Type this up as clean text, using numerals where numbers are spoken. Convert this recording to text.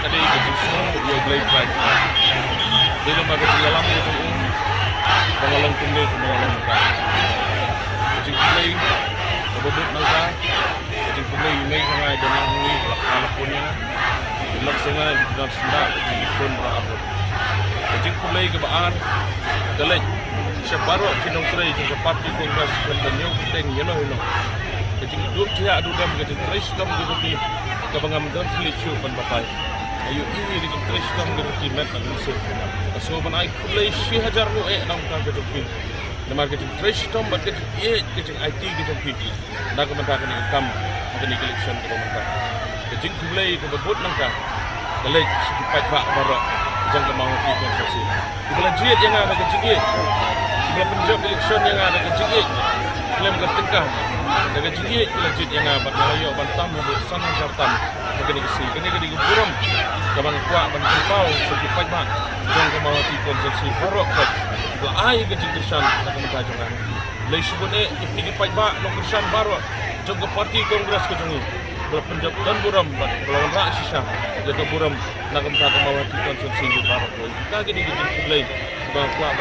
tadi ke semua dia play fight. Dia nak ke dalam itu pengalang tumbuh pengalang muka. Jadi play kebobot nangka. Jadi play ini sangat jangan ni kalau punya. Lak sangat dan sendak ikon berapa. Jadi play kebaan. Dalej sebaro kinongtray sa party kongres kandanyo kiteng yano. Jadi grup dia adu dam ke tres dam ke kabangam dan selecu panbatay. Ayo ini di tres dam ke met na gusto. So banay kulay 1000 mo nang ka ke namar ke tres dam bat ke IT ke nagamantakan income ni election ke manta. Jadi kulay ke babot nang ka. Dalej sipat ba baro jang mau ikon sasi. Ibala jit yang ada ke jigit. Ibala penjab election yang ada ke jigit. Klaim ke tengkah. Daga jigit ibala jit yang ada Melayu bantam sanang jartam. Kini ke buram. Kabang kuat ban kupau sipat ba jang mau ikon sasi barok ka. Ibala ai ke jigirsan nak mentajangan. Lai subune ipni pat ba lokirsan barok jang ke parti kongres ke jangi. Ibala penjab dan buram lawan rak sisa. Jaga buram nak mentajangan mau ikon sasi barok. Kita gini ke jigit lai. Bang kuat